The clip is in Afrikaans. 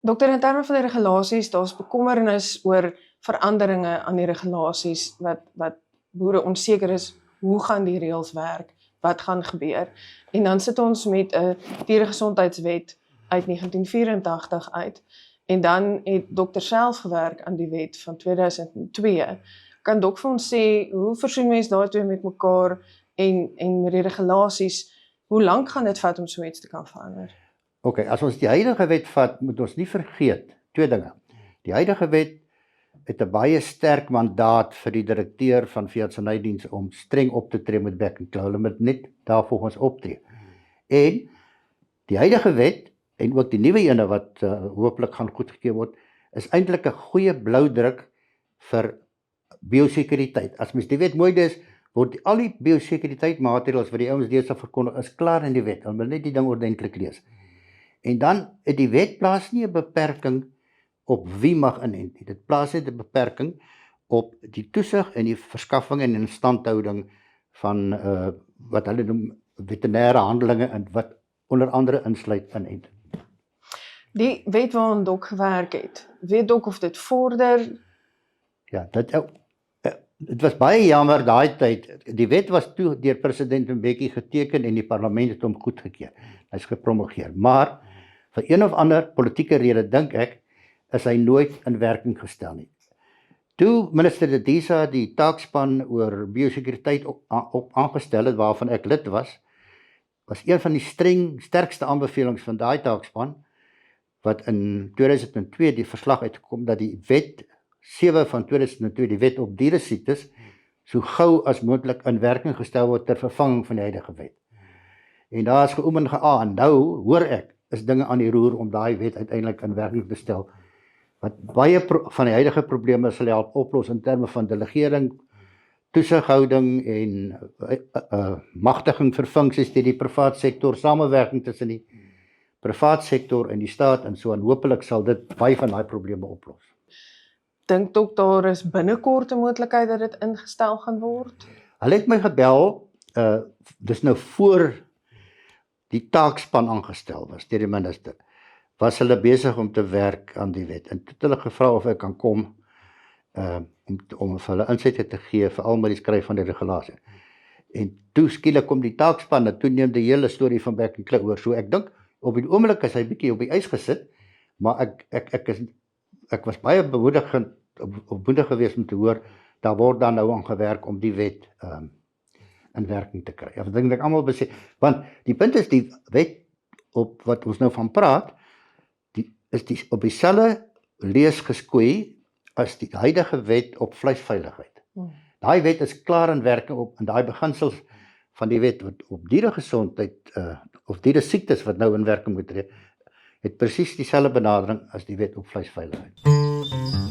Dokter, in terme van die regulasies, daar's bekommernis oor veranderinge aan die regulasies wat boere onseker is, hoe gaan die reëls werk, wat gaan gebeur. En dan sit ons met 'n dieregesondheidswet uit 1984 uit. En dan het dokter self gewerk aan die wet van 2002. Kan dok vir ons sê, hoe versoen mens daai twee met mekaar en met die regulasies, hoe lank gaan dit vat om so iets te kan verander? Ok, as ons die huidige wet vat, moet ons nie vergeet, twee dinge. Die huidige wet het 'n baie sterk mandaat vir die direkteur van veeartsenydiens om streng op te tree met bek en klou. Hulle moet net daarvolgens optree. En die huidige wet, en ook die nuwe ene wat hopelik gaan goedgekeur word, is eintlik 'n goeie bloudruk vir biosekuriteit. As mens die wet mooi lees, word al die biosekuriteit-maatreëls wat die ouens deesdae verkondig, is klaar in die wet. Hulle moet net die ding ordentlik lees. En dan het die wet plaas nie 'n beperking op wie mag inent nie. Dit plaas net 'n beperking op die toesig en die verskaffing en instandhouding van wat hulle noem veterinêre handelinge en wat onder andere insluit inenting. Die wet waaraan dok gewerk het, weet dok of dit vorder? Ja, dit was baie jammer daai tyd. Die wet was toe deur president Mbeki geteken en die parlement het hom goedgekeur. Hy's gepromoveer. Maar vir een of ander politieke rede dink ek is hy nooit in werking gestel nie. Toe minister Dedisa die taakspan oor biosekuriteit op aangestel het waarvan ek lid was een van die sterkste aanbevelings van daai taakspan wat in 2002 die verslag uitgekom dat die wet 7 van 2002, die wet op dieresiektes, so gou as moontlik in werking gestel word ter vervanging van die huidige wet. En daar is geoem en geaa, en nou hoor ek, is dinge aan die roer om daai wet uiteindelik in werking te stel, wat baie van die huidige probleme sal help oplos in terme van delegering, toesighouding en magtiging vir funksies deur die privaat sektor, samewerking tussen die privaat sektor en die staat en so en hopelik sal dit baie van daai probleme oplos. Dink dok daar is binnekort 'n moontlikheid dat dit ingestel gaan word? Hulle het my gebel, dis nou voor die taakspan aangestel was deur die minister, was hulle besig om te werk aan die wet. En toe het hulle gevra of ek kan kom om vir hulle insette te gee vir al met die skryf van die regulasie. En toe skielik kom die taakspan en toe neem die hele storie van bek en klou oor. So ek dink op die oomblik is hy bietjie op die ys gesit, maar ek was baie bemoedig geweest om te hoor, daar word dan nou aan gewerk om die wet in werking te kry. Ek dink almal besef, want die punt is die wet op wat ons nou van praat, is op dieselfde lees geskoei as die huidige wet op vleisveiligheid. Daai wet is klaar in werking op en daai beginsels van die wet wat op dieregesondheid of dieresiektes wat nou in werking moet tree, het presies dieselfde benadering as die wet op vleisveiligheid.